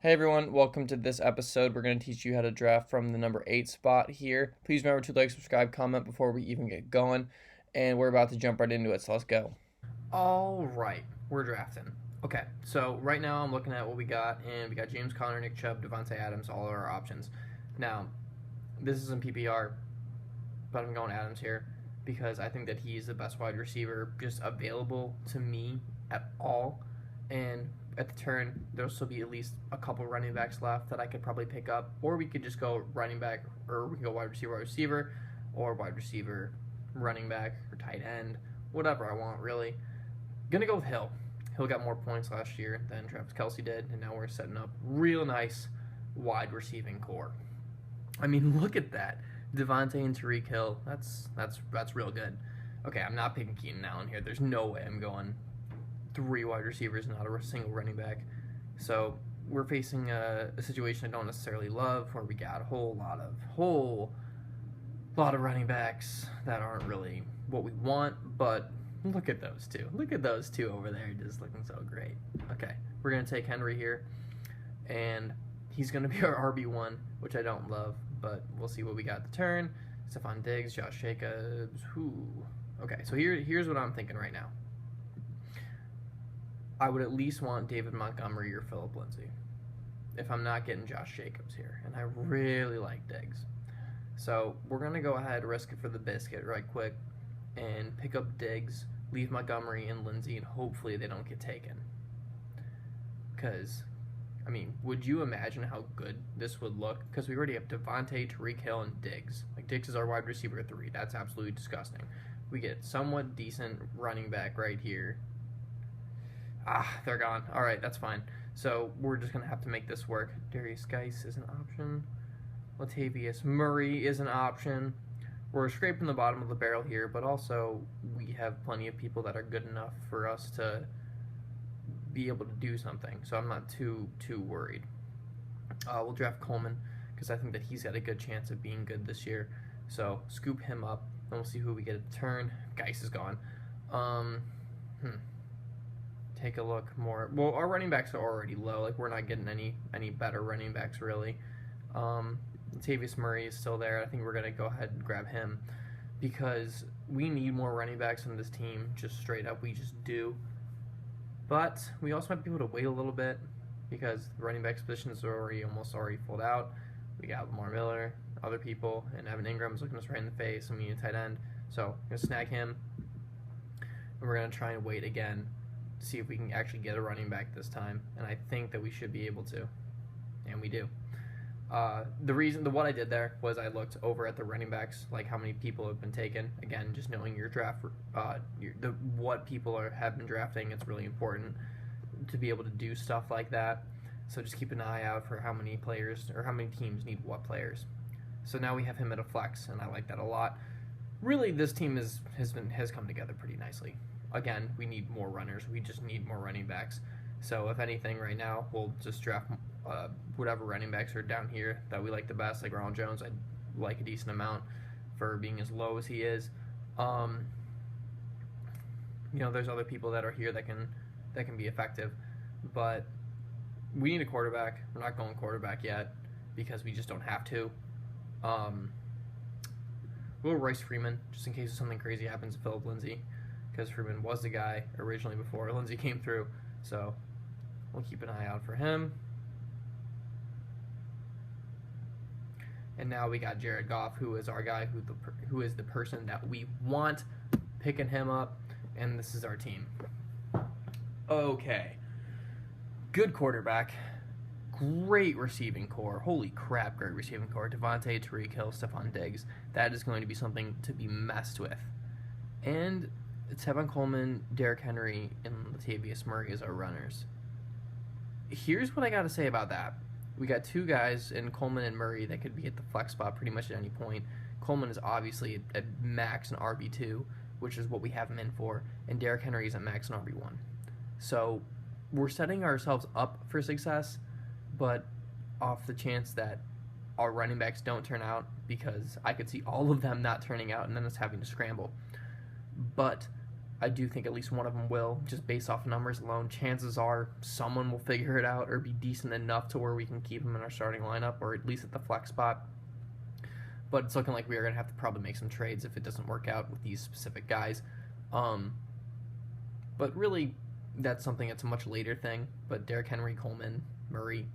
Hey everyone, welcome to this episode. We're going to teach you how to draft from the number 8 spot here. Please remember to like, subscribe, comment before we even get going. And we're about to jump right into it, so let's go. All right, we're drafting. Okay, so right now I'm looking at what we got, and we got James Conner, Nick Chubb, Devontae Adams, all our options. Now, this is in PPR, but I'm going Adams here because I think that he's the best wide receiver just available to me at all. And at the turn, there'll still be at least a couple running backs left that I could probably pick up, or we could just go running back, or we can go wide receiver, or wide receiver, running back, or tight end, whatever I want really. Gonna go with Hill. Hill got more points last year than Travis Kelce did, and now we're setting up real nice wide receiving core. I mean, look at that. Devontae and Tyreek Hill. That's real good. Okay, I'm not picking Keenan Allen here. There's no way I'm going 3 wide receivers, not a single running back. So we're facing a situation I don't necessarily love, where we got a whole lot of running backs that aren't really what we want, but look at those two. Look at those two over there just looking so great. Okay, we're going to take Henry here, and he's going to be our RB1, which I don't love, but we'll see what we got at the turn. Stephon Diggs, Josh Jacobs. Okay, so here's what I'm thinking right now. I would at least want David Montgomery or Phillip Lindsay if I'm not getting Josh Jacobs here, and I really like Diggs. So we're going to go ahead, risk it for the biscuit right quick, and pick up Diggs, leave Montgomery and Lindsay, and hopefully they don't get taken. Because, I mean, would you imagine how good this would look? Because we already have Devontae, Tyreek Hill, and Diggs. Like, Diggs is our wide receiver 3. That's absolutely disgusting. We get somewhat decent running back right here. They're gone. All right, that's fine. So we're just going to have to make this work. Darius Geis is an option. Latavius Murray is an option. We're scraping the bottom of the barrel here, but also we have plenty of people that are good enough for us to be able to do something. So I'm not too worried. We'll draft Coleman because I think that he's got a good chance of being good this year. So scoop him up, and we'll see who we get at the turn. Geis is gone. Take a look more. Well, our running backs are already low. Like, we're not getting any better running backs really. Latavius Murray is still there. I think we're going to go ahead and grab him because we need more running backs on this team. Just straight up, we just do. But we also might be able to wait a little bit because the running back positions are almost already filled out. We got Lamar Miller, other people, and Evan Ingram's looking us right in the face. We need a tight end. So I'm going to snag him, and we're going to try and wait again to see if we can actually get a running back this time. And I think that we should be able to, and we do. What I did there was I looked over at the running backs, like how many people have been taken. Again, just knowing your draft, what people have been drafting, it's really important to be able to do stuff like that. So just keep an eye out for how many players or how many teams need what players. So now we have him at a flex, and I like that a lot. Really, this team has come together pretty nicely. Again, we need more runners. We just need more running backs. So if anything, right now we'll just draft whatever running backs are down here that we like the best. Like Ronald Jones, I like a decent amount for being as low as he is. There's other people that are here that can be effective, but we need a quarterback. We're not going quarterback yet because we just don't have to. We'll Royce Freeman just in case something crazy happens to Phillip Lindsay, because Freeman was the guy originally before Lindsay came through. So we'll keep an eye out for him. And now we got Jared Goff, who is our guy, who is the person that we want, picking him up, and this is our team. Okay. Good quarterback. Great receiving core. Holy crap, great receiving core. Devontae, Tyreek Hill, Stephon Diggs. That is going to be something to be messed with. And Tevin Coleman, Derrick Henry, and Latavius Murray as our runners. Here's what I got to say about that. We got 2 guys in Coleman and Murray that could be at the flex spot pretty much at any point. Coleman is obviously at max and RB2, which is what we have him in for, and Derrick Henry is at max and RB1. So we're setting ourselves up for success, but off the chance that our running backs don't turn out, because I could see all of them not turning out and then us having to scramble. But I do think at least one of them will, just based off numbers alone. Chances are someone will figure it out or be decent enough to where we can keep him in our starting lineup, or at least at the flex spot. But it's looking like we are going to have to probably make some trades if it doesn't work out with these specific guys. But really, that's something that's a much later thing. But Derrick Henry, Coleman, Murray,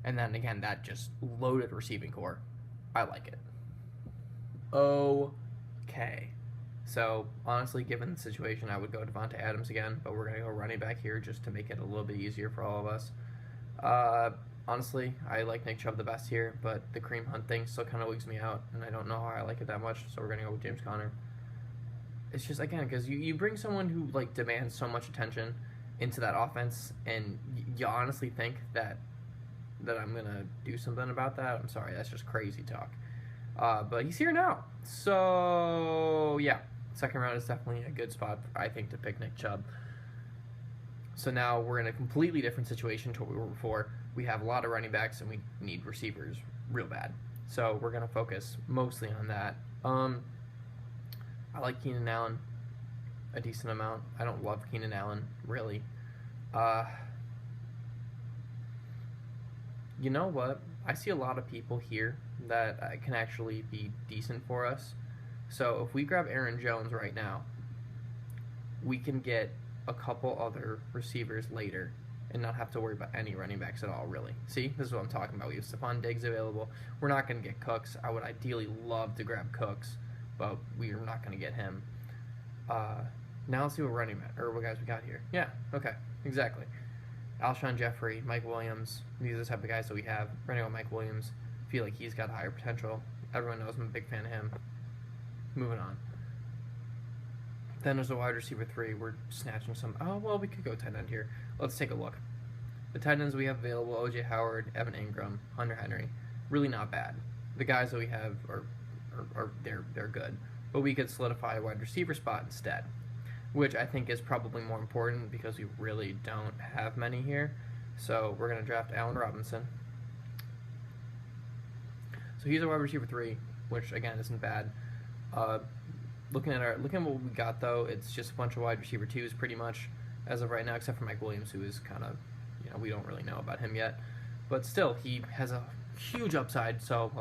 and then again, that just loaded receiving core. I like it. Okay. So, honestly, given the situation, I would go Devontae Adams again, but we're going to go running back here just to make it a little bit easier for all of us. Honestly, I like Nick Chubb the best here, but the Kareem Hunt thing still kind of wigs me out, and I don't know how I like it that much, so we're going to go with James Conner. It's just, again, because you bring someone who, like, demands so much attention into that offense, and you honestly think that I'm going to do something about that. I'm sorry, that's just crazy talk. But he's here now. So, yeah. Second round is definitely a good spot, I think, to pick Nick Chubb. So now we're in a completely different situation to what we were before. We have a lot of running backs, and we need receivers real bad. So we're going to focus mostly on that. I like Keenan Allen a decent amount. I don't love Keenan Allen, really. You know what? I see a lot of people here that can actually be decent for us. So if we grab Aaron Jones right now, we can get a couple other receivers later and not have to worry about any running backs at all, really. See, this is what I'm talking about. We have Stephon Diggs available. We're not going to get Cooks. I would ideally love to grab Cooks, but we are not going to get him. Now let's see what guys we got here. Yeah, okay, exactly. Alshon Jeffrey, Mike Williams. These are the type of guys that we have. We're going to go Mike Williams. Feel like he's got higher potential. Everyone knows I'm a big fan of him. Moving on. Then there's a wide receiver 3. We're snatching some. Oh, well, we could go tight end here. Let's take a look. The tight ends we have available: O.J. Howard, Evan Ingram, Hunter Henry. Really not bad. The guys that we have are they're good. But we could solidify a wide receiver spot instead, which I think is probably more important because we really don't have many here. So we're going to draft Allen Robinson. So he's a wide receiver 3, which again isn't bad. Looking at what we got though, it's just a bunch of wide receiver 2s pretty much as of right now, except for Mike Williams, who is kind of, we don't really know about him yet. But still, he has a huge upside, so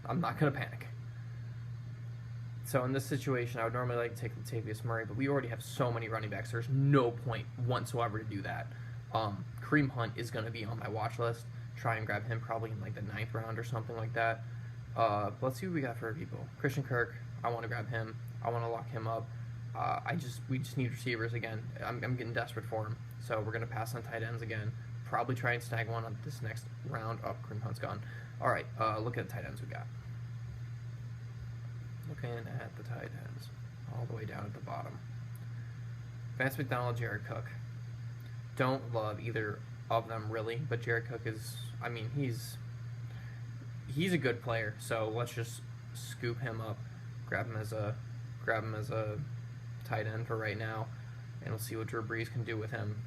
I'm not going to panic. So in this situation, I would normally like to take Latavius Murray, but we already have so many running backs. There's no point whatsoever to do that. Kareem Hunt is going to be on my watch list. Try and grab him probably in like the 9th round or something like that. Let's see what we got for people. Christian Kirk, I want to grab him. I want to lock him up. We just need receivers again. I'm getting desperate for him. So we're going to pass on tight ends again. Probably try and snag one on this next round. Oh, Kareem Hunt's gone. All right, look at the tight ends we got. Looking at the tight ends, all the way down at the bottom. Vance McDonald, Jared Cook. Don't love either of them really, but Jared Cook is, he's a good player. So let's just scoop him up, grab him as a tight end for right now, and we'll see what Drew Brees can do with him.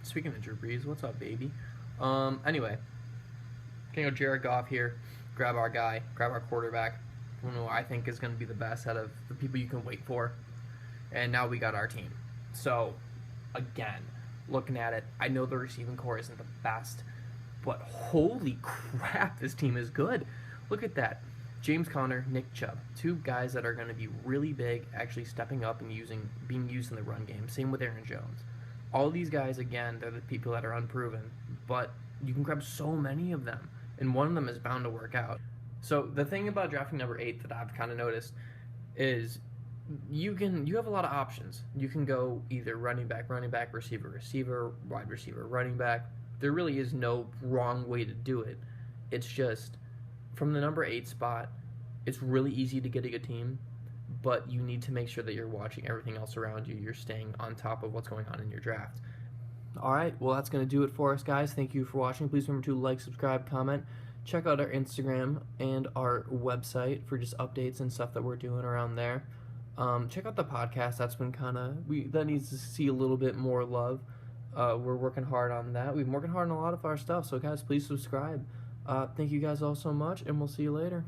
Speaking of Drew Brees, what's up, baby? Anyway. Can go Jared Goff here, grab our guy, grab our quarterback, who I think is going to be the best out of the people you can wait for. And now we got our team. So, again, looking at it, I know the receiving core isn't the best, but holy crap, this team is good. Look at that. James Conner, Nick Chubb, 2 guys that are going to be really big, actually stepping up and being used in the run game. Same with Aaron Jones. All these guys, again, they're the people that are unproven, but you can grab so many of them. And one of them is bound to work out. So the thing about drafting number 8 that I've kind of noticed is you have a lot of options. You can go either running back, receiver, wide receiver, running back. There really is no wrong way to do it. It's just from the number 8 spot, it's really easy to get a good team, but you need to make sure that you're watching everything else around you. You're staying on top of what's going on in your draft. All right, well, that's going to do it for us, guys. Thank you for watching. Please remember to like, subscribe, comment. Check out our Instagram and our website for just updates and stuff that we're doing around there. Check out the podcast. That's been that needs to see a little bit more love. We're working hard on that. We've been working hard on a lot of our stuff. So, guys, please subscribe. Thank you guys all so much, and we'll see you later.